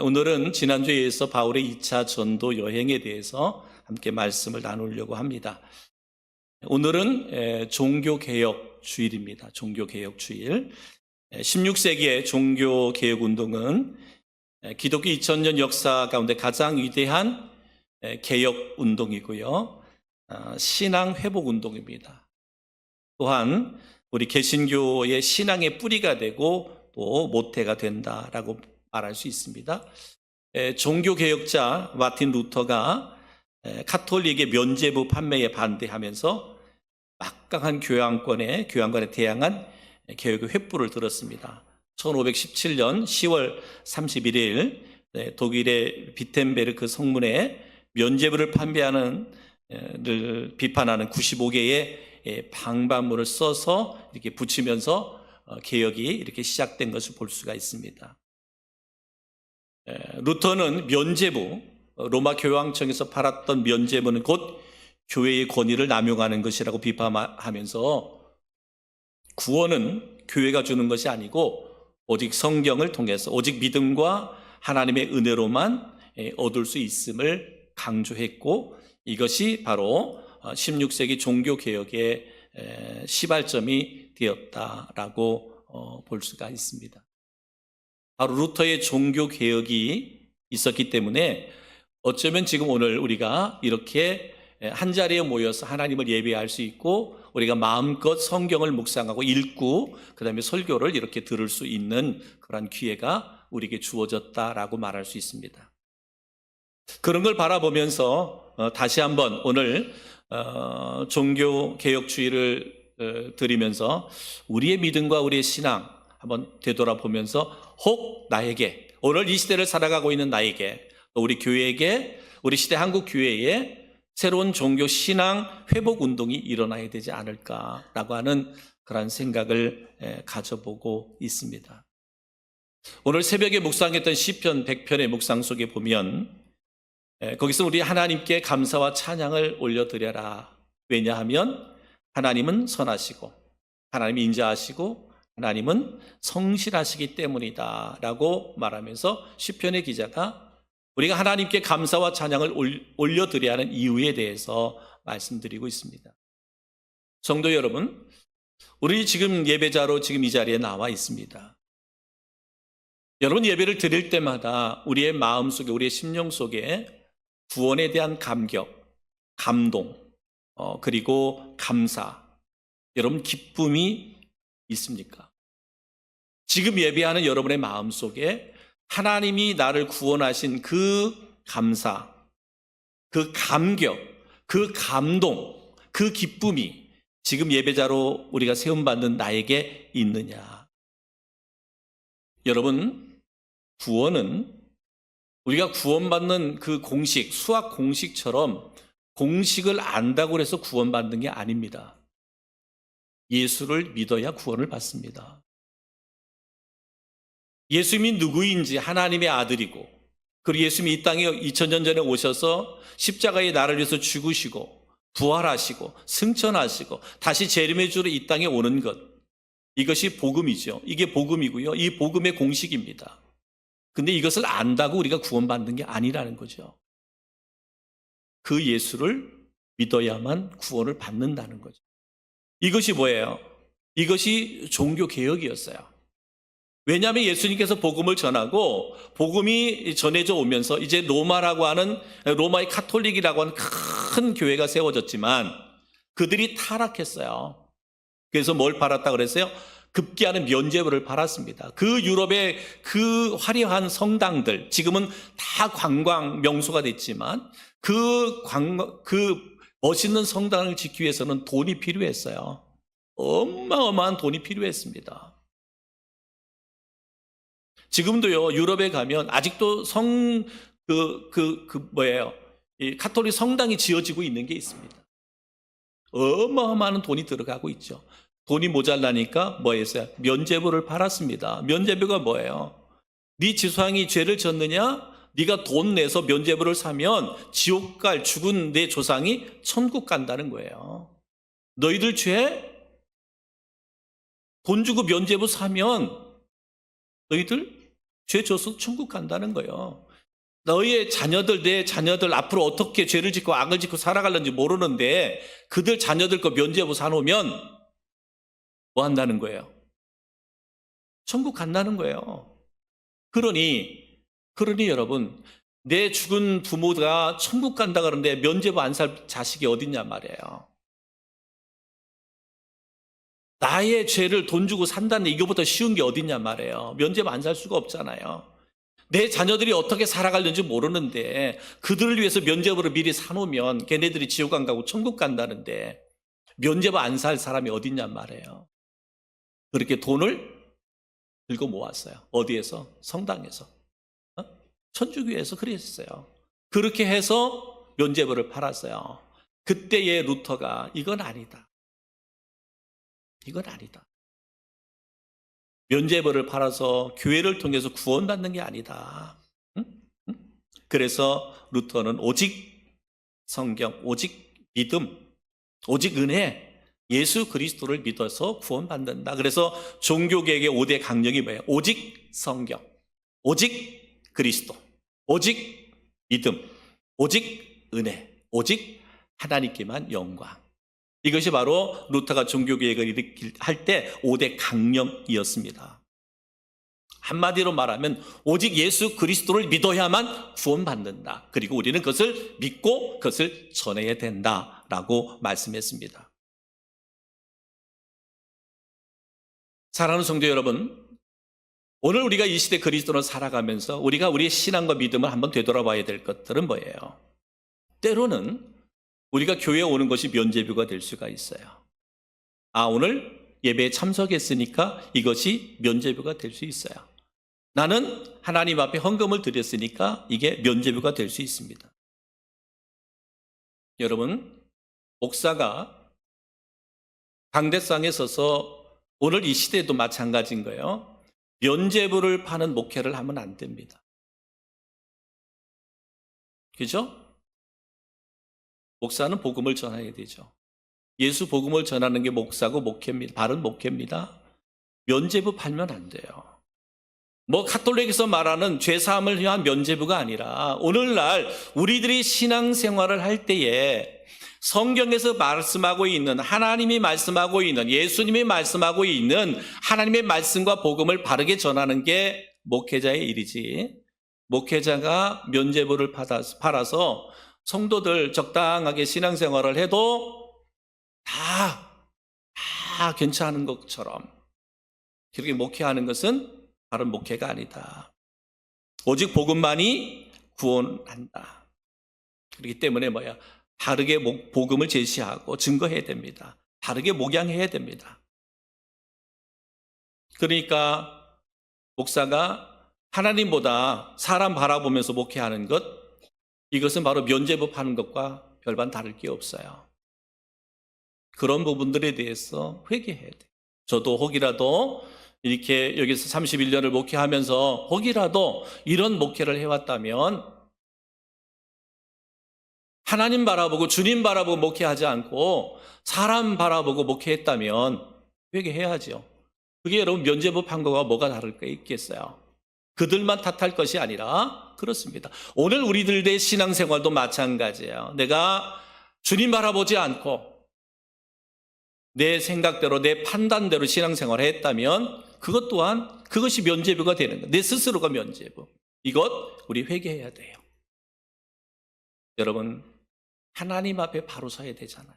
오늘은 지난주에 이어서 바울의 2차 전도 여행에 대해서 함께 말씀을 나누려고 합니다. 오늘은 종교개혁 주일입니다. 종교개혁 주일. 16세기의 종교개혁운동은 기독교 2000년 역사 가운데 가장 위대한 개혁운동이고요. 신앙회복운동입니다. 또한 우리 개신교의 신앙의 뿌리가 되고 또 모태가 된다라고 말할 수 있습니다. 종교개혁자 마틴 루터가 카톨릭의 면죄부 판매에 반대하면서 막강한 교황권에 대항한 개혁의 횃불을 들었습니다. 1517년 10월 31일 독일의 비텐베르크 성문에 면죄부를 판매하는 를 비판하는 95개의 방반문을 써서 이렇게 붙이면서 개혁이 이렇게 시작된 것을 볼 수가 있습니다. 루터는 면죄부, 로마 교황청에서 팔았던 면죄부는 곧 교회의 권위를 남용하는 것이라고 비판하면서 구원은 교회가 주는 것이 아니고 오직 성경을 통해서 오직 믿음과 하나님의 은혜로만 얻을 수 있음을 강조했고, 이것이 바로 16세기 종교개혁의 시발점이 되었다라고 볼 수가 있습니다. 바로 루터의 종교개혁이 있었기 때문에 어쩌면 지금 오늘 우리가 이렇게 한자리에 모여서 하나님을 예배할 수 있고 우리가 마음껏 성경을 묵상하고 읽고 그 다음에 설교를 이렇게 들을 수 있는 그런 기회가 우리에게 주어졌다라고 말할 수 있습니다. 그런 걸 바라보면서 다시 한번 오늘 종교개혁주의를 드리면서 우리의 믿음과 우리의 신앙 한번 되돌아보면서 혹 나에게, 오늘 이 시대를 살아가고 있는 나에게, 또 우리 교회에게, 우리 시대 한국 교회에 새로운 종교 신앙 회복 운동이 일어나야 되지 않을까라고 하는 그런 생각을 가져보고 있습니다. 오늘 새벽에 묵상했던 시편 100편의 묵상 속에 보면 거기서 우리 하나님께 감사와 찬양을 올려드려라. 왜냐하면 하나님은 선하시고 하나님이 인자하시고 하나님은 성실하시기 때문이다 라고 말하면서 시편의 기자가 우리가 하나님께 감사와 찬양을 올려드려야 하는 이유에 대해서 말씀드리고 있습니다. 성도 여러분, 우리 지금 예배자로 지금 이 자리에 나와 있습니다. 여러분, 예배를 드릴 때마다 우리의 마음 속에, 우리의 심령 속에 구원에 대한 감격, 감동, 그리고 감사, 여러분 기쁨이 있습니까? 지금 예배하는 여러분의 마음 속에 하나님이 나를 구원하신 그 감사, 그 감격, 그 감동, 그 기쁨이 지금 예배자로 우리가 세움받는 나에게 있느냐? 여러분, 구원은 우리가 구원받는 그 공식, 수학 공식처럼 공식을 안다고 해서 구원받는 게 아닙니다. 예수를 믿어야 구원을 받습니다. 예수님이 누구인지 하나님의 아들이고, 그리고 예수님이 이 땅에 2000년 전에 오셔서 십자가에 나를 위해서 죽으시고 부활하시고 승천하시고 다시 재림의 주로 이 땅에 오는 것, 이것이 복음이죠. 이게 복음이고요. 이 복음의 공식입니다. 근데 이것을 안다고 우리가 구원받는 게 아니라는 거죠. 그 예수를 믿어야만 구원을 받는다는 거죠. 이것이 뭐예요? 이것이 종교개혁이었어요. 왜냐하면 예수님께서 복음을 전하고 복음이 전해져 오면서 이제 로마라고 하는, 로마의 카톨릭이라고 하는 큰 교회가 세워졌지만 그들이 타락했어요. 그래서 뭘 팔았다 그랬어요? 급기야는 면죄부를 팔았습니다. 그 유럽의 그 화려한 성당들, 지금은 다 관광 명소가 됐지만 그 멋있는 성당을 짓기 위해서는 돈이 필요했어요. 어마어마한 돈이 필요했습니다. 지금도요, 유럽에 가면 아직도 이 카톨릭 성당이 지어지고 있는 게 있습니다. 어마어마한 돈이 들어가고 있죠. 돈이 모자라니까 뭐 했어요? 면죄부를 팔았습니다. 면죄부가 뭐예요? 네 지상이 죄를 졌느냐? 네가 돈 내서 면죄부를 사면 지옥 갈 죽은 내 조상이 천국 간다는 거예요. 너희들 돈 주고 면죄부 사면 너희들 죄 져서 천국 간다는 거예요. 너희의 자녀들, 내 자녀들 앞으로 어떻게 죄를 짓고 악을 짓고 살아갈는지 모르는데 그들 자녀들 거 면죄부 사놓으면 뭐 한다는 거예요? 천국 간다는 거예요. 그러니 여러분, 내 죽은 부모가 천국 간다 그러는데 면죄부 안 살 자식이 어딨냐 말이에요. 나의 죄를 돈 주고 산다는 이거보다 쉬운 게 어딨냐 말이에요. 면죄부 안 살 수가 없잖아요. 내 자녀들이 어떻게 살아가는지 모르는데 그들을 위해서 면죄부를 미리 사놓으면 걔네들이 지옥 안 가고 천국 간다는데 면죄부 안 살 사람이 어딨냐 말이에요. 그렇게 돈을 들고 모았어요. 어디에서? 성당에서. 천주교에서 그랬어요. 그렇게 해서 면죄부를 팔았어요. 그때의 루터가 이건 아니다. 면죄부를 팔아서 교회를 통해서 구원받는 게 아니다. 그래서 루터는 오직 성경, 오직 믿음, 오직 은혜, 예수 그리스도를 믿어서 구원받는다. 그래서 종교개혁의 5대 강령이 뭐예요? 오직 성경, 오직 그리스도, 오직 믿음, 오직 은혜, 오직 하나님께만 영광. 이것이 바로 루터가 종교개혁을 일으킬 때 5대 강령이었습니다. 한마디로 말하면 오직 예수 그리스도를 믿어야만 구원받는다. 그리고 우리는 그것을 믿고 그것을 전해야 된다라고 말씀했습니다. 사랑하는 성도 여러분, 오늘 우리가 이 시대 그리스도로 살아가면서 우리가 우리의 신앙과 믿음을 한번 되돌아봐야 될 것들은 뭐예요? 때로는 우리가 교회에 오는 것이 면죄부가 될 수가 있어요. 오늘 예배에 참석했으니까 이것이 면죄부가 될 수 있어요. 나는 하나님 앞에 헌금을 드렸으니까 이게 면죄부가 될 수 있습니다. 여러분, 목사가 강대상에 서서 오늘 이 시대에도 마찬가지인 거예요. 면죄부를 파는 목회를 하면 안 됩니다. 그죠? 목사는 복음을 전해야 되죠. 예수 복음을 전하는 게 목사고 목회입니다. 바른 목회입니다. 면죄부 팔면 안 돼요. 카톨릭에서 말하는 죄사함을 위한 면죄부가 아니라 오늘날 우리들이 신앙생활을 할 때에 성경에서 말씀하고 있는, 하나님이 말씀하고 있는, 예수님이 말씀하고 있는 하나님의 말씀과 복음을 바르게 전하는 게 목회자의 일이지, 목회자가 면죄부를 팔아서 성도들 적당하게 신앙생활을 해도 다 괜찮은 것처럼 그렇게 목회하는 것은 바른 목회가 아니다. 오직 복음만이 구원한다. 그렇기 때문에 바르게 복음을 제시하고 증거해야 됩니다. 바르게 목양해야 됩니다. 그러니까 목사가 하나님보다 사람 바라보면서 목회하는 것, 이것은 바로 면죄부 파는 것과 별반 다를 게 없어요. 그런 부분들에 대해서 회개해야 돼요. 저도 혹이라도 이렇게 여기서 31년을 목회하면서 혹이라도 이런 목회를 해왔다면 하나님 바라보고 주님 바라보고 목회하지 않고 사람 바라보고 목회했다면 회개해야죠. 그게 여러분 면죄부 판 거와 뭐가 다를 게 있겠어요? 그들만 탓할 것이 아니라 그렇습니다. 오늘 우리들의 신앙생활도 마찬가지예요. 내가 주님 바라보지 않고 내 생각대로 내 판단대로 신앙생활을 했다면 그것 또한 그것이 면죄부가 되는 거예요. 내 스스로가 면죄부. 이것 우리 회개해야 돼요. 여러분, 하나님 앞에 바로 서야 되잖아요.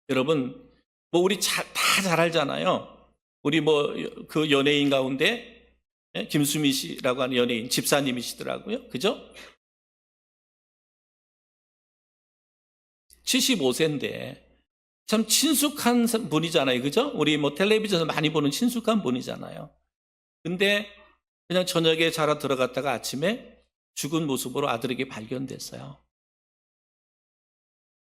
여러분, 우리 다 잘 알잖아요. 우리 그 연예인 가운데 김수미 씨라고 하는 연예인 집사님이시더라고요. 그죠? 75세인데 참 친숙한 분이잖아요. 그죠? 우리 텔레비전에서 많이 보는 친숙한 분이잖아요. 근데 그냥 저녁에 자러 들어갔다가 아침에 죽은 모습으로 아들에게 발견됐어요.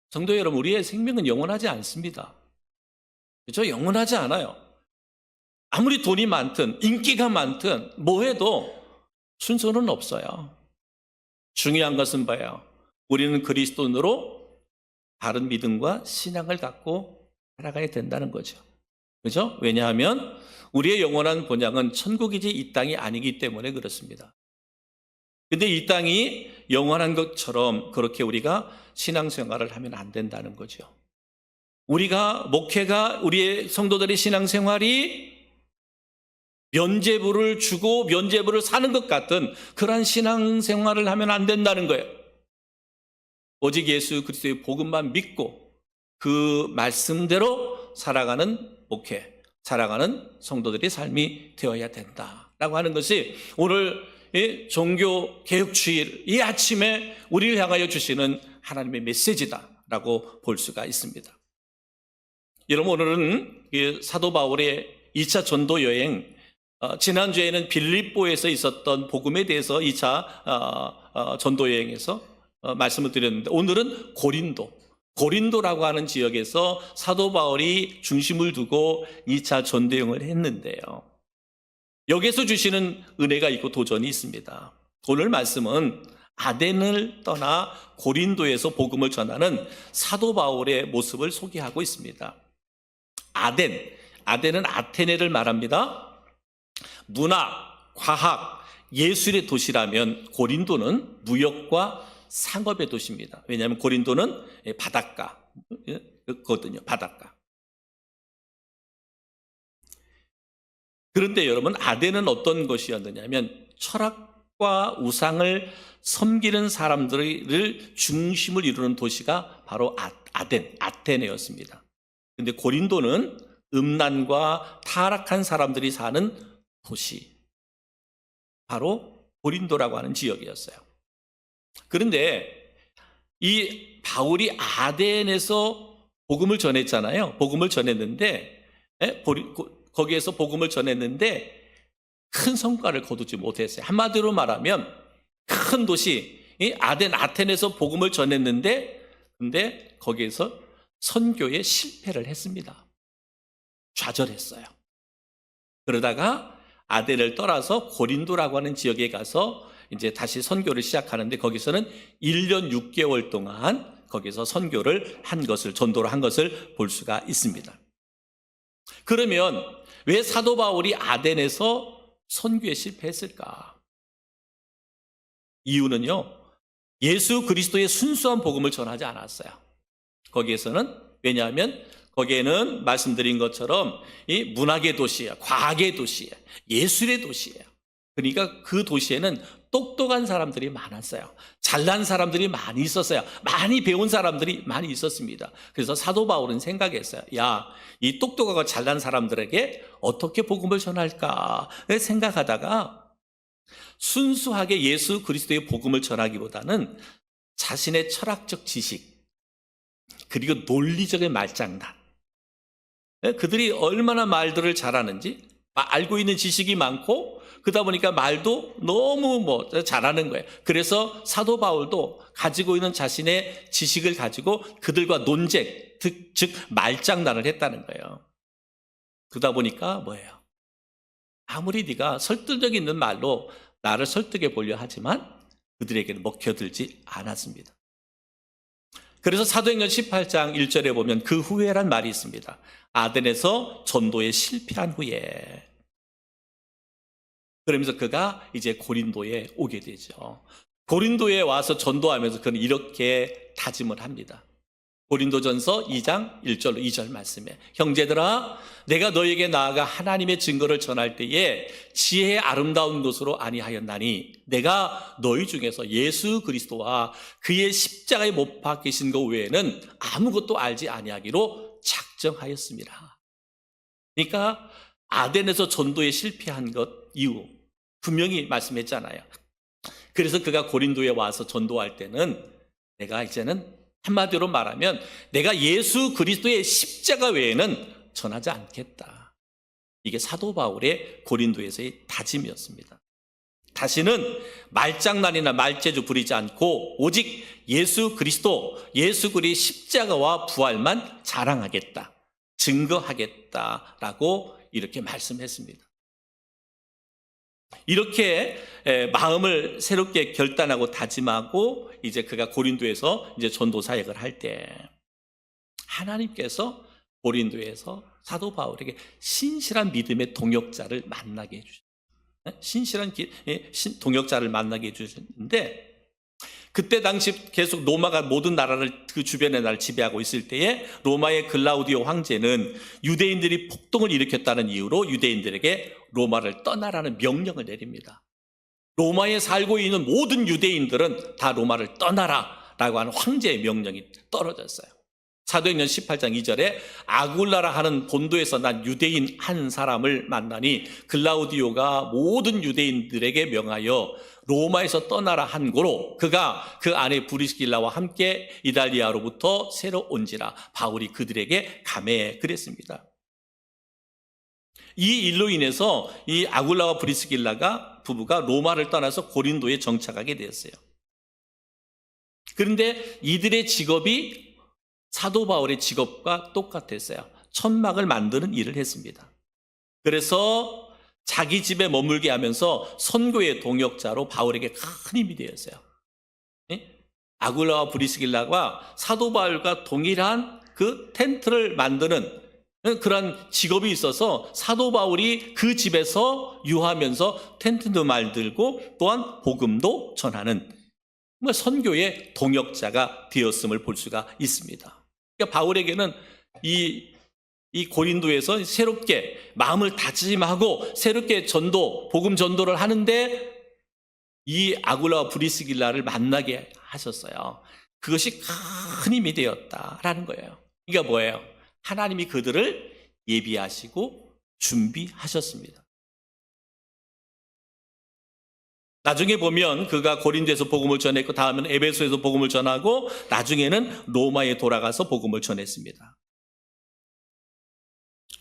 성도 여러분, 우리의 생명은 영원하지 않습니다. 그죠? 영원하지 않아요. 아무리 돈이 많든 인기가 많든 뭐 해도 순서는 없어요. 중요한 것은 뭐예요? 우리는 그리스도인으로 바른 믿음과 신앙을 갖고 살아가야 된다는 거죠. 그죠? 왜냐하면 우리의 영원한 본향은 천국이지 이 땅이 아니기 때문에 그렇습니다. 근데 이 땅이 영원한 것처럼 그렇게 우리가 신앙생활을 하면 안 된다는 거죠. 우리가 목회가 우리의 성도들의 신앙생활이 면죄부를 주고 면죄부를 사는 것 같은 그러한 신앙생활을 하면 안 된다는 거예요. 오직 예수 그리스도의 복음만 믿고 그 말씀대로 살아가는 목회, 살아가는 성도들의 삶이 되어야 된다라고 하는 것이 오늘 종교 개혁주일 이 아침에 우리를 향하여 주시는 하나님의 메시지다라고 볼 수가 있습니다. 여러분, 오늘은 사도 바울의 2차 전도 여행, 지난주에는 빌립보에서 있었던 복음에 대해서 2차 전도 여행에서 말씀을 드렸는데, 오늘은 고린도라고 하는 지역에서 사도 바울이 중심을 두고 2차 전도 여행을 했는데요. 여기서 주시는 은혜가 있고 도전이 있습니다. 오늘 말씀은 아덴을 떠나 고린도에서 복음을 전하는 사도 바울의 모습을 소개하고 있습니다. 아덴은 아테네를 말합니다. 문화, 과학, 예술의 도시라면 고린도는 무역과 상업의 도시입니다. 왜냐하면 고린도는 바닷가거든요. 바닷가. 그런데 여러분, 아덴은 어떤 것이었느냐면 철학과 우상을 섬기는 사람들을 중심을 이루는 도시가 바로 아테네였습니다. 근데 고린도는 음란과 타락한 사람들이 사는 도시, 바로 고린도라고 하는 지역이었어요. 그런데 이 바울이 아덴에서 복음을 전했잖아요. 복음을 전했는데 거기에서 복음을 전했는데 큰 성과를 거두지 못했어요. 한마디로 말하면 큰 도시 아테네에서 복음을 전했는데 근데 거기에서 선교에 실패를 했습니다. 좌절했어요. 그러다가 아덴을 떠나서 고린도라고 하는 지역에 가서 이제 다시 선교를 시작하는데 거기서는 1년 6개월 동안 거기서 선교를 한 것을, 전도를 한 것을 볼 수가 있습니다. 그러면 왜 사도 바울이 아덴에서 선교에 실패했을까? 이유는요, 예수 그리스도의 순수한 복음을 전하지 않았어요. 거기에서는. 왜냐하면 거기에는 말씀드린 것처럼 이 문학의 도시예요, 과학의 도시예요, 예술의 도시예요. 그러니까 그 도시에는 똑똑한 사람들이 많았어요. 잘난 사람들이 많이 있었어요. 많이 배운 사람들이 많이 있었습니다. 그래서 사도 바울은 생각했어요. 야, 이 똑똑하고 잘난 사람들에게 어떻게 복음을 전할까 생각하다가 순수하게 예수 그리스도의 복음을 전하기보다는 자신의 철학적 지식 그리고 논리적인 말장난, 그들이 얼마나 말들을 잘하는지 알고 있는 지식이 많고 그러다 보니까 말도 너무 잘하는 거예요. 그래서 사도 바울도 가지고 있는 자신의 지식을 가지고 그들과 논쟁, 즉 말장난을 했다는 거예요. 그러다 보니까 뭐예요? 아무리 네가 설득력 있는 말로 나를 설득해 보려 하지만 그들에게는 먹혀들지 않았습니다. 그래서 사도행전 18장 1절에 보면 그 후에란 말이 있습니다. 아덴에서 전도에 실패한 후에 그러면서 그가 이제 고린도에 오게 되죠. 고린도에 와서 전도하면서 그는 이렇게 다짐을 합니다. 고린도전서 2장 1절로 2절 말씀에, 형제들아 내가 너에게 나아가 하나님의 증거를 전할 때에 지혜의 아름다운 것으로 아니하였나니 내가 너희 중에서 예수 그리스도와 그의 십자가에 못 박히신 것 외에는 아무것도 알지 아니하기로 작정하였습니다. 그러니까 아덴에서 전도에 실패한 것 이후 분명히 말씀했잖아요. 그래서 그가 고린도에 와서 전도할 때는 내가 이제는 한마디로 말하면 내가 예수 그리스도의 십자가 외에는 전하지 않겠다. 이게 사도 바울의 고린도에서의 다짐이었습니다. 다시는 말장난이나 말재주 부리지 않고 오직 예수 그리스도, 예수 그리스도의 십자가와 부활만 자랑하겠다, 증거하겠다라고 이렇게 말씀했습니다. 이렇게 마음을 새롭게 결단하고 다짐하고 이제 그가 고린도에서 이제 전도 사역을 할 때 하나님께서 고린도에서 사도 바울에게 신실한 믿음의 동역자를 만나게 해주셨어요. 신실한 동역자를 만나게 해주셨는데, 그때 당시 계속 로마가 모든 나라를, 그 주변의 나라를 지배하고 있을 때에 로마의 글라우디오 황제는 유대인들이 폭동을 일으켰다는 이유로 유대인들에게 로마를 떠나라는 명령을 내립니다. 로마에 살고 있는 모든 유대인들은 다 로마를 떠나라라고 하는 황제의 명령이 떨어졌어요. 사도행전 18장 2절에 아굴라라 하는 본도에서 난 유대인 한 사람을 만나니 글라우디오가 모든 유대인들에게 명하여 로마에서 떠나라 한 고로 그가 그 아내 브리스길라와 함께 이달리아로부터 새로 온지라 바울이 그들에게 감해 그랬습니다. 이 일로 인해서 이 아굴라와 브리스길라가 부부가 로마를 떠나서 고린도에 정착하게 되었어요. 그런데 이들의 직업이 사도 바울의 직업과 똑같았어요. 천막을 만드는 일을 했습니다. 그래서 자기 집에 머물게 하면서 선교의 동역자로 바울에게 큰 힘이 되었어요. 아굴라와 브리스길라가 사도 바울과 동일한 그 텐트를 만드는 그런 직업이 있어서 사도 바울이 그 집에서 유하면서 텐트도 만들고 또한 복음도 전하는 선교의 동역자가 되었음을 볼 수가 있습니다. 그러니까 바울에게는 이 고린도에서 새롭게 마음을 다짐하고 새롭게 복음 전도를 하는데 이 아굴라와 브리스길라를 만나게 하셨어요. 그것이 큰 힘이 되었다라는 거예요. 이게 뭐예요? 하나님이 그들을 예비하시고 준비하셨습니다. 나중에 보면 그가 고린도에서 복음을 전했고 다음에는 에베소에서 복음을 전하고 나중에는 로마에 돌아가서 복음을 전했습니다.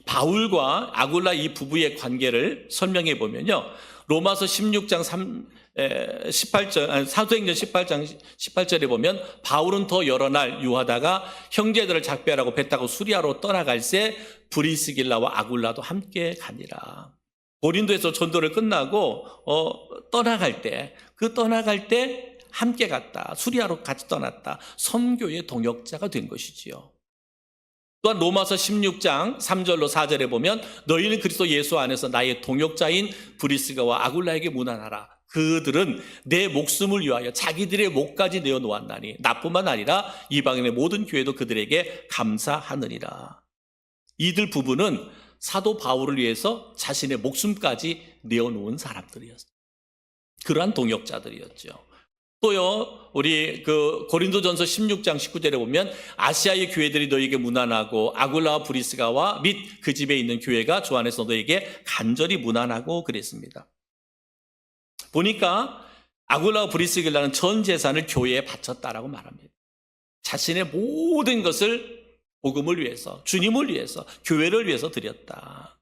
바울과 아굴라 이 부부의 관계를 설명해 보면요, 로마서 16장 18절, 사도행전 18장 18절에 보면 바울은 더 여러 날 유하다가 형제들을 작별하고 배 타고 수리아로 떠나갈새 브리스길라와 아굴라도 함께 가니라. 고린도에서 전도를 끝나고 떠나갈 때 함께 갔다. 수리아로 같이 떠났다. 선교의 동역자가 된 것이지요. 또한 로마서 16장 3절로 4절에 보면 너희는 그리스도 예수 안에서 나의 동역자인 브리스가와 아굴라에게 문안하라. 그들은 내 목숨을 위하여 자기들의 목까지 내어놓았나니 나뿐만 아니라 이방인의 모든 교회도 그들에게 감사하느니라. 이들 부부는 사도 바울을 위해서 자신의 목숨까지 내어놓은 사람들이었어요. 그러한 동역자들이었죠. 또요, 우리 고린도전서 16장 19절에 보면 아시아의 교회들이 너에게 문안하고 아굴라와 브리스가와 및 그 집에 있는 교회가 주 안에서 너에게 간절히 문안하고 그랬습니다. 보니까 아굴라와 브리스길라는 전 재산을 교회에 바쳤다라고 말합니다. 자신의 모든 것을 복음을 위해서, 주님을 위해서, 교회를 위해서 드렸다.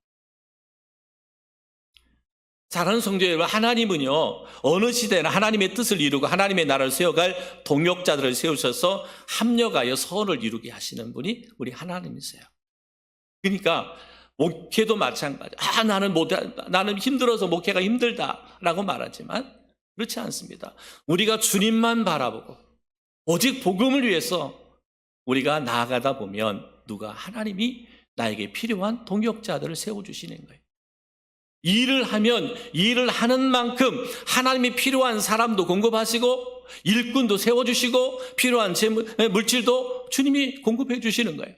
사랑하는 성도 여러분, 하나님은요 어느 시대나 하나님의 뜻을 이루고 하나님의 나라를 세워갈 동역자들을 세우셔서 합력하여 선을 이루게 하시는 분이 우리 하나님이세요. 그러니까 목회도 마찬가지. 나는 힘들어서 목회가 힘들다라고 말하지만 그렇지 않습니다. 우리가 주님만 바라보고 오직 복음을 위해서 우리가 나아가다 보면 하나님이 나에게 필요한 동역자들을 세워주시는 거예요. 일을 하면 일을 하는 만큼 하나님이 필요한 사람도 공급하시고 일꾼도 세워주시고 필요한 물질도 주님이 공급해 주시는 거예요.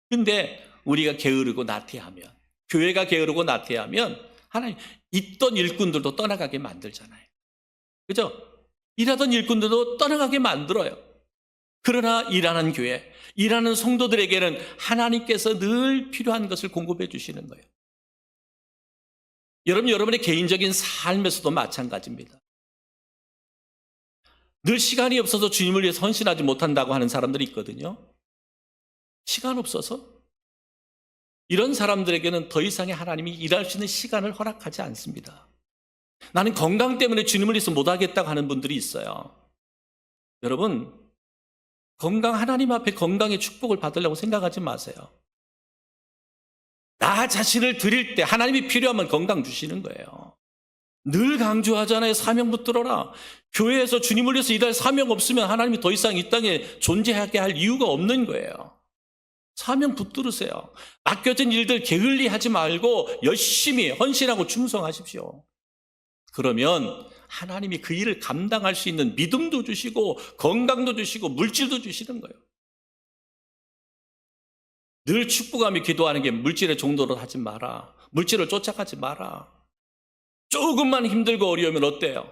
근데 우리가 게으르고 나태하면, 교회가 게으르고 나태하면 하나님 있던 일꾼들도 떠나가게 만들잖아요. 그죠? 일하던 일꾼들도 떠나가게 만들어요. 그러나 일하는 교회, 일하는 성도들에게는 하나님께서 늘 필요한 것을 공급해 주시는 거예요. 여러분의 개인적인 삶에서도 마찬가지입니다. 늘 시간이 없어서 주님을 위해서 헌신하지 못한다고 하는 사람들이 있거든요. 시간 없어서. 이런 사람들에게는 더 이상의 하나님이 일할 수 있는 시간을 허락하지 않습니다. 나는 건강 때문에 주님을 위해서 못하겠다고 하는 분들이 있어요. 여러분, 하나님 앞에 건강의 축복을 받으려고 생각하지 마세요. 나 자신을 드릴 때 하나님이 필요하면 건강 주시는 거예요. 늘 강조하잖아요. 사명 붙들어라. 교회에서 주님을 위해서 일할 사명 없으면 하나님이 더 이상 이 땅에 존재하게 할 이유가 없는 거예요. 사명 붙들으세요. 맡겨진 일들 게을리 하지 말고 열심히 헌신하고 충성하십시오. 그러면 하나님이 그 일을 감당할 수 있는 믿음도 주시고 건강도 주시고 물질도 주시는 거예요. 늘 축복하며 기도하는 게 물질의 종로로 하지 마라. 물질을 쫓아가지 마라. 조금만 힘들고 어려우면 어때요?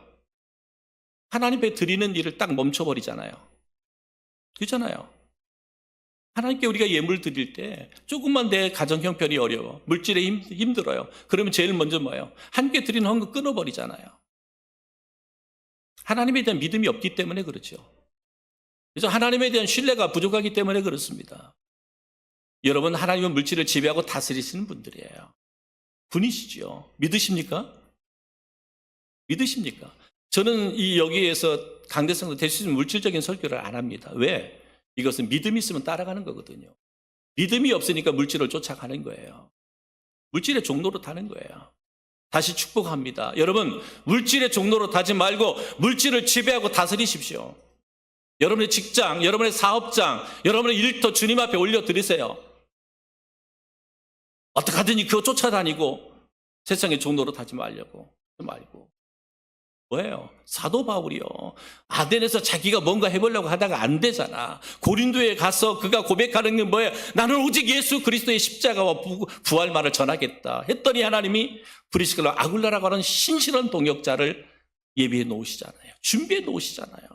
하나님 앞에 드리는 일을 딱 멈춰버리잖아요. 그렇잖아요. 하나님께 우리가 예물 드릴 때 조금만 내 가정 형편이 어려워, 물질에 힘들어요. 그러면 제일 먼저 뭐예요? 함께 드리는 헌금 끊어버리잖아요. 하나님에 대한 믿음이 없기 때문에 그렇죠. 그래서 하나님에 대한 신뢰가 부족하기 때문에 그렇습니다. 여러분, 하나님은 물질을 지배하고 다스리시는 분들이에요. 분이시죠. 믿으십니까? 믿으십니까? 저는 여기에서 강대성도 될 수 있는 물질적인 설교를 안 합니다. 왜? 이것은 믿음이 있으면 따라가는 거거든요. 믿음이 없으니까 물질을 쫓아가는 거예요. 물질의 종로로 타는 거예요. 다시 축복합니다. 여러분, 물질의 종로로 타지 말고 물질을 지배하고 다스리십시오. 여러분의 직장, 여러분의 사업장, 여러분의 일터 주님 앞에 올려드리세요. 어떻게 하든지 그거 쫓아다니고 세상의 종로로 타지 말고. 뭐예요? 사도 바울이요. 아덴에서 자기가 뭔가 해보려고 하다가 안 되잖아. 고린도에 가서 그가 고백하는 게 뭐예요? 나는 오직 예수 그리스도의 십자가와 부활만을 전하겠다 했더니 하나님이 브리스길라 아굴라라고 하는 신실한 동역자를 예비해 놓으시잖아요. 준비해 놓으시잖아요.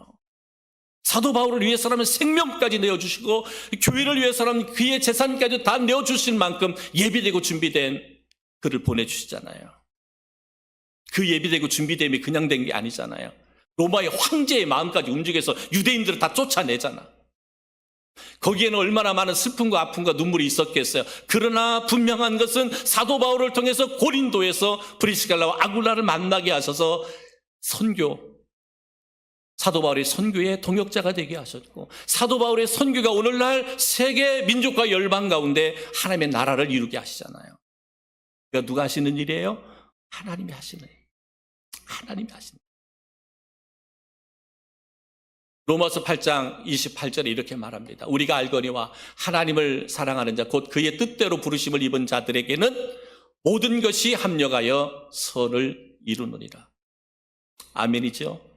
사도 바울을 위해서라면 생명까지 내어주시고 교회를 위해서라면 그의 재산까지 다 내어주실 만큼 예비되고 준비된 그를 보내주시잖아요. 그 예비되고 준비됨이 그냥 된 게 아니잖아요. 로마의 황제의 마음까지 움직여서 유대인들을 다 쫓아내잖아. 거기에는 얼마나 많은 슬픔과 아픔과 눈물이 있었겠어요. 그러나 분명한 것은 사도 바울을 통해서 고린도에서 브리스길라와 아굴라를 만나게 하셔서 사도 바울의 선교의 동역자가 되게 하셨고, 사도 바울의 선교가 오늘날 세계 민족과 열방 가운데 하나님의 나라를 이루게 하시잖아요. 그러니까 누가 하시는 일이에요? 하나님이 하시는 일. 하나님이 하시는 일. 로마서 8장 28절에 이렇게 말합니다. 우리가 알거니와 하나님을 사랑하는 자 곧 그의 뜻대로 부르심을 입은 자들에게는 모든 것이 합력하여 선을 이루느니라. 아멘이죠?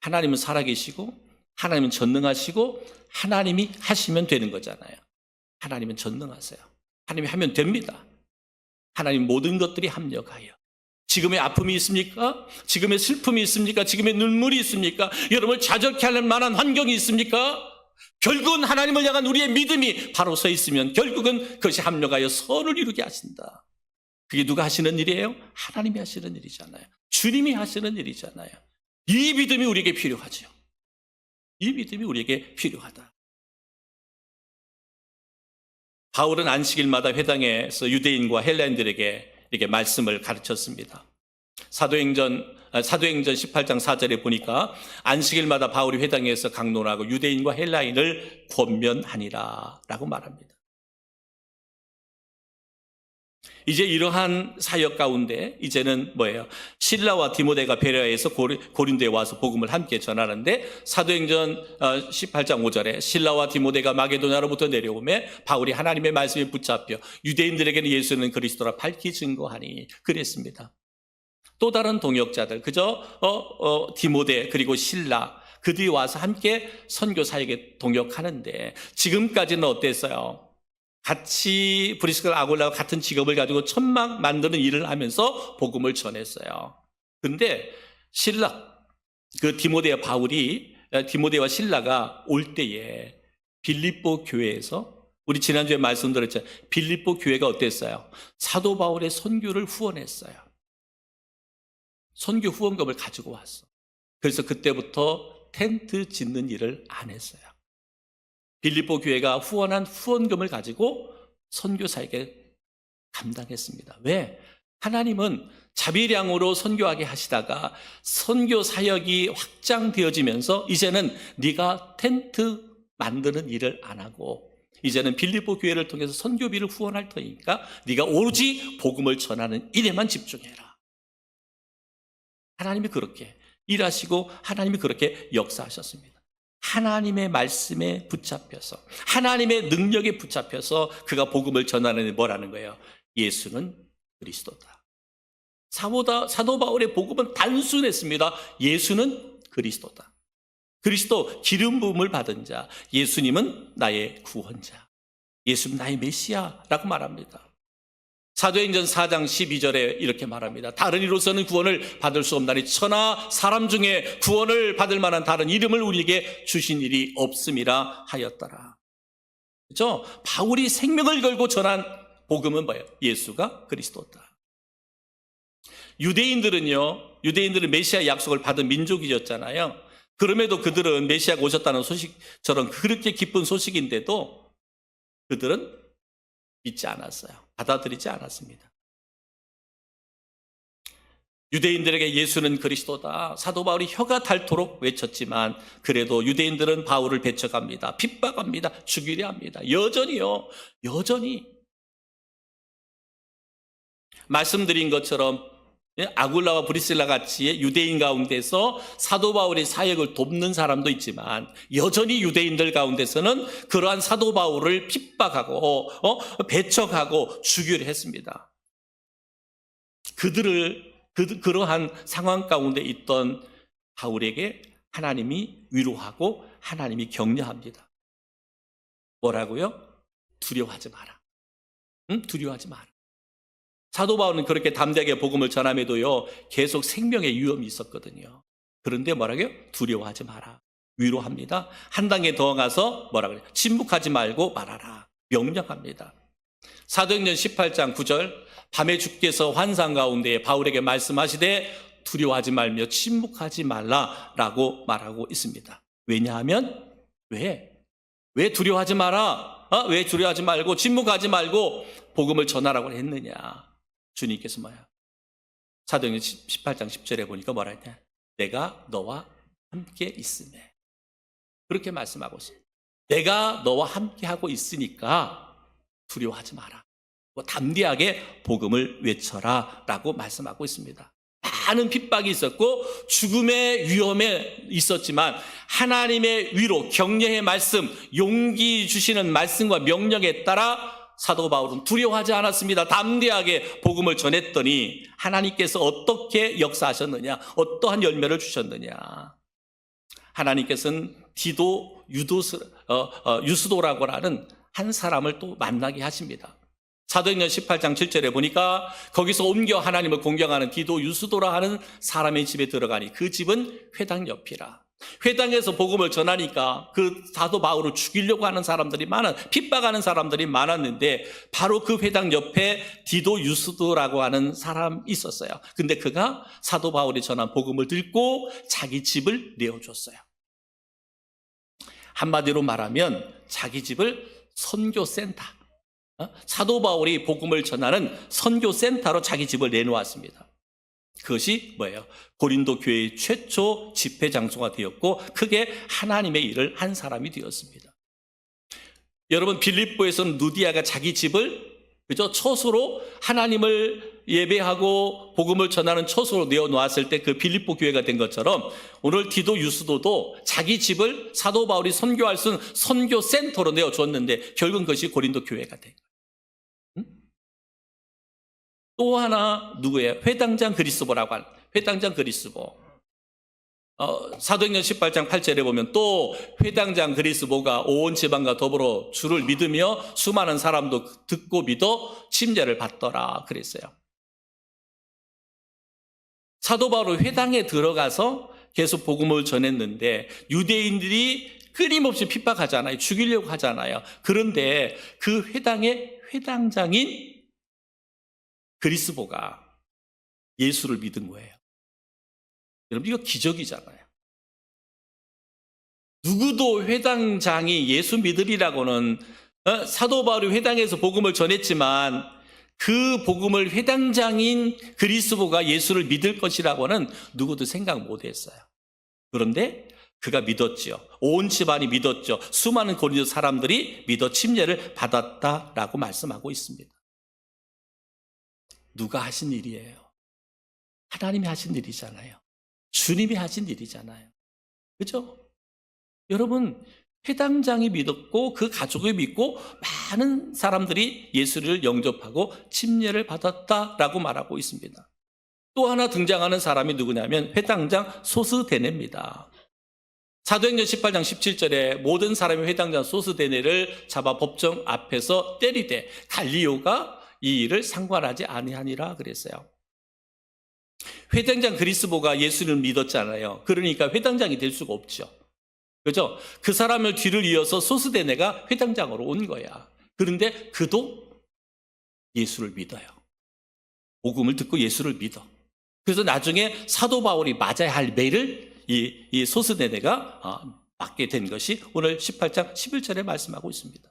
하나님은 살아계시고 하나님은 전능하시고 하나님이 하시면 되는 거잖아요. 하나님은 전능하세요. 하나님이 하면 됩니다. 하나님 모든 것들이 합력하여. 지금의 아픔이 있습니까? 지금의 슬픔이 있습니까? 지금의 눈물이 있습니까? 여러분을 좌절케 할 만한 환경이 있습니까? 결국은 하나님을 향한 우리의 믿음이 바로 서 있으면 결국은 그것이 합력하여 선을 이루게 하신다. 그게 누가 하시는 일이에요? 하나님이 하시는 일이잖아요. 주님이 하시는 일이잖아요. 이 믿음이 우리에게 필요하죠. 이 믿음이 우리에게 필요하다. 바울은 안식일마다 회당에서 유대인과 헬라인들에게 이렇게 말씀을 가르쳤습니다. 사도행전 18장 4절에 보니까 안식일마다 바울이 회당에서 강론하고 유대인과 헬라인을 권면하니라 라고 말합니다. 이제 이러한 사역 가운데 이제는 뭐예요? 실라와 디모데가 베레아에서 고린도에 와서 복음을 함께 전하는데 사도행전 18장 5절에 실라와 디모데가 마게도냐로부터 내려오매 바울이 하나님의 말씀에 붙잡혀 유대인들에게는 예수는 그리스도라 밝히 증거하니 그랬습니다. 또 다른 동역자들 그저 디모데 그리고 실라 그들이 와서 함께 선교 사역에 동역하는데 지금까지는 어땠어요? 같이 브리스가 아굴라와 같은 직업을 가지고 천막 만드는 일을 하면서 복음을 전했어요. 근데 실라, 그 디모데와 바울이, 디모데와 실라가 올 때에 빌립보 교회에서 우리 지난주에 말씀드렸죠. 빌립보 교회가 어땠어요? 사도 바울의 선교를 후원했어요. 선교 후원금을 가지고 왔어. 그래서 그때부터 텐트 짓는 일을 안 했어요. 빌립보 교회가 후원한 후원금을 가지고 선교 사역에 감당했습니다. 왜? 하나님은 자비량으로 선교하게 하시다가 선교 사역이 확장되어지면서 이제는 네가 텐트 만드는 일을 안 하고 이제는 빌립보 교회를 통해서 선교비를 후원할 테니까 네가 오로지 복음을 전하는 일에만 집중해라. 하나님이 그렇게 일하시고 하나님이 그렇게 역사하셨습니다. 하나님의 말씀에 붙잡혀서 하나님의 능력에 붙잡혀서 그가 복음을 전하는 뭐라는 거예요? 예수는 그리스도다. 사도 바울의 복음은 단순했습니다. 예수는 그리스도다. 그리스도 기름 부음을 받은 자, 예수님은 나의 구원자, 예수는 나의 메시아라고 말합니다. 사도행전 4장 12절에 이렇게 말합니다. 다른 이로서는 구원을 받을 수 없나니 천하 사람 중에 구원을 받을 만한 다른 이름을 우리에게 주신 일이 없음이라 하였더라. 그렇죠? 바울이 생명을 걸고 전한 복음은 뭐예요? 예수가 그리스도다. 유대인들은 메시아 약속을 받은 민족이었잖아요. 그럼에도 그들은 메시아가 오셨다는 소식처럼 그렇게 기쁜 소식인데도 그들은 믿지 않았어요. 받아들이지 않았습니다. 유대인들에게 예수는 그리스도다. 사도 바울이 혀가 닳도록 외쳤지만 그래도 유대인들은 바울을 배척합니다. 핍박합니다. 죽이려 합니다. 여전히 말씀드린 것처럼 아굴라와 브리실라 같이 유대인 가운데서 사도 바울의 사역을 돕는 사람도 있지만 여전히 유대인들 가운데서는 그러한 사도 바울을 핍박하고 배척하고 죽이려 했습니다. 그러한 상황 가운데 있던 바울에게 하나님이 위로하고 하나님이 격려합니다. 뭐라고요? 두려워하지 마라. 두려워하지 마라. 사도 바울은 그렇게 담대하게 복음을 전함에도요 계속 생명의 위험이 있었거든요. 그런데 뭐라고요? 두려워하지 마라. 위로합니다. 한 단계 더 가서 뭐라 그래요? 침묵하지 말고 말하라. 명령합니다. 사도행전 18장 9절 밤에 주께서 환상 가운데 바울에게 말씀하시되 두려워하지 말며 침묵하지 말라라고 말하고 있습니다. 왜냐하면 왜 두려워하지 마라? 왜 두려워하지 말고 침묵하지 말고 복음을 전하라고 했느냐? 주님께서 뭐야? 사도행전 18장 10절에 보니까 뭐라 했냐? 내가 너와 함께 있으매. 그렇게 말씀하고 있습니다. 내가 너와 함께 하고 있으니까 두려워하지 마라. 담대하게 복음을 외쳐라 라고 말씀하고 있습니다. 많은 핍박이 있었고 죽음의 위험에 있었지만 하나님의 위로, 격려의 말씀, 용기 주시는 말씀과 명령에 따라 사도 바울은 두려워하지 않았습니다. 담대하게 복음을 전했더니 하나님께서 어떻게 역사하셨느냐, 어떠한 열매를 주셨느냐. 하나님께서는 디도 유스도라고 하는 한 사람을 또 만나게 하십니다. 사도행전 18장 7절에 보니까 거기서 옮겨 하나님을 공경하는 디도 유스도라 하는 사람의 집에 들어가니 그 집은 회당 옆이라. 회당에서 복음을 전하니까 그 사도 바울을 죽이려고 하는 사람들이 핍박하는 사람들이 많았는데 바로 그 회당 옆에 디도 유스도라고 하는 사람이 있었어요. 근데 그가 사도 바울이 전한 복음을 듣고 자기 집을 내어줬어요. 한마디로 말하면 자기 집을 선교센터, 사도 바울이 복음을 전하는 선교센터로 자기 집을 내놓았습니다. 그것이 뭐예요? 고린도 교회의 최초 집회 장소가 되었고 크게 하나님의 일을 한 사람이 되었습니다. 여러분 빌립보에서는 누디아가 자기 집을 그죠? 처소로 하나님을 예배하고 복음을 전하는 처소로 내어놓았을 때 그 빌립보 교회가 된 것처럼 오늘 디도 유스도도 자기 집을 사도 바울이 선교할 수 있는 선교 센터로 내어주었는데 결국은 그것이 고린도 교회가 된 거예요. 또 하나 누구예요? 회당장 그리스도라고 하는 회당장 그리스도. 사도행전 18장 8절에 보면 또 회당장 그리스도가 온 지방과 더불어 주를 믿으며 수많은 사람도 듣고 믿어 침례를 받더라 그랬어요. 사도 바울은 회당에 들어가서 계속 복음을 전했는데 유대인들이 끊임없이 핍박하잖아요. 죽이려고 하잖아요. 그런데 그 회당의 회당장인 그리스도가 예수를 믿은 거예요. 여러분 이거 기적이잖아요. 누구도 회당장이 예수 믿으리라고는 사도 바울이 회당에서 복음을 전했지만 그 복음을 회당장인 그리스도가 예수를 믿을 것이라고는 누구도 생각 못했어요. 그런데 그가 믿었지요. 온 집안이 믿었죠. 수많은 고린도 사람들이 믿어 침례를 받았다라고 말씀하고 있습니다. 누가 하신 일이에요? 하나님이 하신 일이잖아요. 주님이 하신 일이잖아요. 그죠? 여러분, 회당장이 믿었고 그 가족이 믿고 많은 사람들이 예수를 영접하고 침례를 받았다라고 말하고 있습니다. 또 하나 등장하는 사람이 누구냐면 회당장 소스데네입니다. 사도행전 18장 17절에 모든 사람이 회당장 소스데네를 잡아 법정 앞에서 때리되 갈리오가 이 일을 상관하지 아니하니라 그랬어요. 회당장 그리스도가 예수를 믿었잖아요. 그러니까 회당장이 될 수가 없죠. 그죠? 그 사람을 뒤를 이어서 소스데네가 회당장으로 온 거야. 그런데 그도 예수를 믿어요. 복음을 듣고 예수를 믿어. 그래서 나중에 사도 바울이 맞아야 할 매를 이 소스데네가 맡게 된 것이 오늘 18장 11절에 말씀하고 있습니다.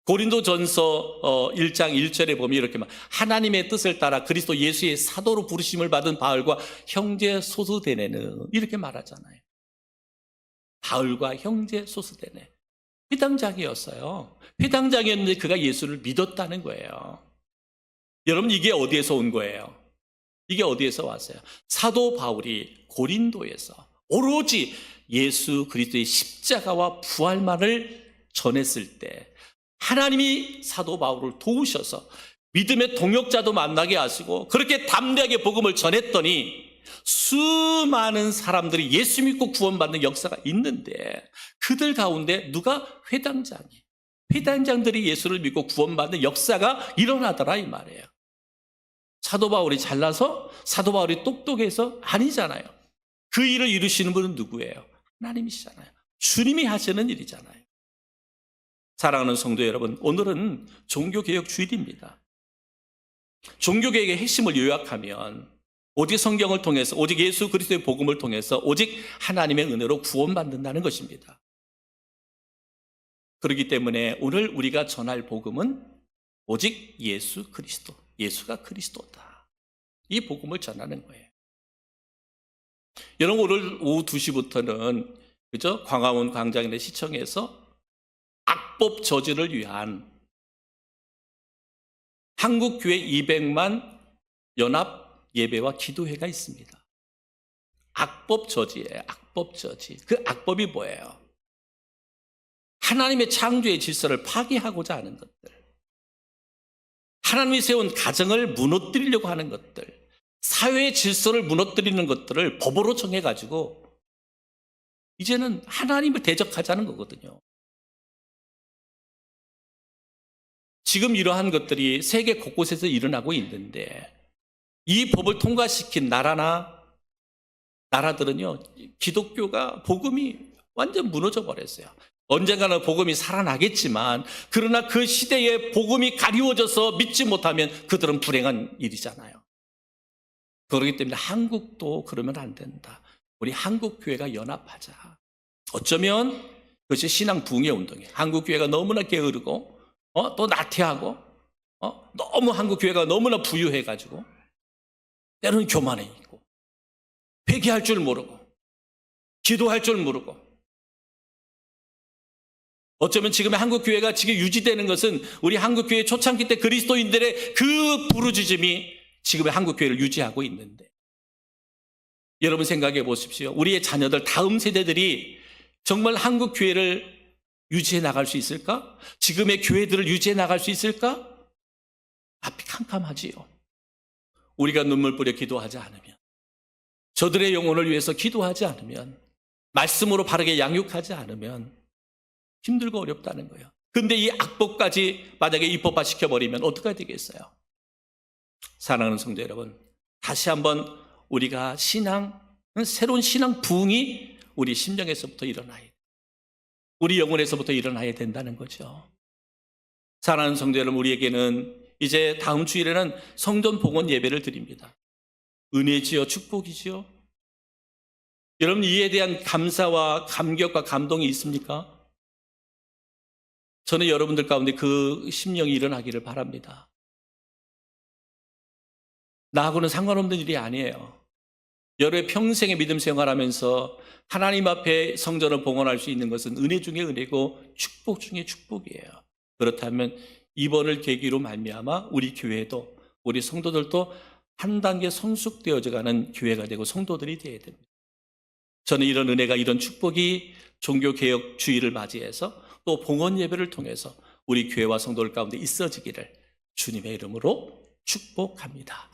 고린도전서 1장 1절에 보면 이렇게 말 하나님의 뜻을 따라 그리스도 예수의 사도로 부르심을 받은 바울과 형제 소스데네는 이렇게 말하잖아요. 바울과 형제 소스데네 회당장이었어요. 회당장이었는데 그가 예수를 믿었다는 거예요. 여러분 이게 어디에서 온 거예요? 이게 어디에서 왔어요? 사도 바울이 고린도에서 오로지 예수 그리스도의 십자가와 부활만을 전했을 때 하나님이 사도 바울을 도우셔서 믿음의 동역자도 만나게 하시고 그렇게 담대하게 복음을 전했더니 수많은 사람들이 예수 믿고 구원받는 역사가 있는데 그들 가운데 누가 회당장들이 예수를 믿고 구원받는 역사가 일어나더라 이 말이에요. 사도 바울이 잘나서 사도 바울이 똑똑해서 아니잖아요. 그 일을 이루시는 분은 누구예요? 하나님이시잖아요. 주님이 하시는 일이잖아요. 사랑하는 성도 여러분, 오늘은 종교개혁 주일입니다. 종교개혁의 핵심을 요약하면 오직 성경을 통해서 오직 예수 그리스도의 복음을 통해서 오직 하나님의 은혜로 구원받는다는 것입니다. 그렇기 때문에 오늘 우리가 전할 복음은 오직 예수 그리스도, 예수가 그리스도다. 이 복음을 전하는 거예요. 여러분 오늘 오후 2시부터는 그죠? 광화문 광장이나 시청에서 악법 저지를 위한 한국교회 200만 연합 예배와 기도회가 있습니다. 악법 저지예요. 악법 저지. 그 악법이 뭐예요? 하나님의 창조의 질서를 파괴하고자 하는 것들, 하나님이 세운 가정을 무너뜨리려고 하는 것들, 사회의 질서를 무너뜨리는 것들을 법으로 정해가지고 이제는 하나님을 대적하자는 거거든요. 지금 이러한 것들이 세계 곳곳에서 일어나고 있는데 이 법을 통과시킨 나라들은요, 기독교가 복음이 완전 무너져 버렸어요. 언젠가는 복음이 살아나겠지만 그러나 그 시대에 복음이 가리워져서 믿지 못하면 그들은 불행한 일이잖아요. 그렇기 때문에 한국도 그러면 안 된다. 우리 한국교회가 연합하자. 어쩌면 그것이 신앙 붕괴 운동이에요. 한국교회가 너무나 게으르고 또 나태하고 너무 한국교회가 너무나 부유해가지고 때로는 교만해 있고 회개할 줄 모르고 기도할 줄 모르고 어쩌면 지금의 한국 교회가 지금 유지되는 것은 우리 한국 교회 초창기 때 그리스도인들의 그 부르짖음이 지금의 한국 교회를 유지하고 있는데, 여러분 생각해 보십시오. 우리의 자녀들, 다음 세대들이 정말 한국 교회를 유지해 나갈 수 있을까? 지금의 교회들을 유지해 나갈 수 있을까? 앞이 캄캄하지요. 우리가 눈물 뿌려 기도하지 않으면, 저들의 영혼을 위해서 기도하지 않으면, 말씀으로 바르게 양육하지 않으면 힘들고 어렵다는 거예요. 근데 이 악법까지 만약에 입법화 시켜버리면 어떻게 되겠어요? 사랑하는 성도 여러분, 다시 한번 우리가 새로운 신앙 부흥이 우리 심령에서부터 일어나야 돼요. 우리 영혼에서부터 일어나야 된다는 거죠. 사랑하는 성도 여러분, 우리에게는 이제 다음 주일에는 성전 봉헌 예배를 드립니다. 은혜지요, 축복이지요. 여러분, 이에 대한 감사와 감격과 감동이 있습니까? 저는 여러분들 가운데 그 심령이 일어나기를 바랍니다. 나하고는 상관없는 일이 아니에요. 여러분의 평생의 믿음 생활하면서 하나님 앞에 성전을 봉헌할 수 있는 것은 은혜 중에 은혜고 축복 중에 축복이에요. 그렇다면 이번을 계기로 말미암아 우리 교회도, 우리 성도들도 한 단계 성숙되어져가는 교회가 되고 성도들이 되어야 됩니다. 저는 이런 은혜가, 이런 축복이 종교개혁 주의를 맞이해서 또 봉헌 예배를 통해서 우리 교회와 성도들 가운데 있어지기를 주님의 이름으로 축복합니다.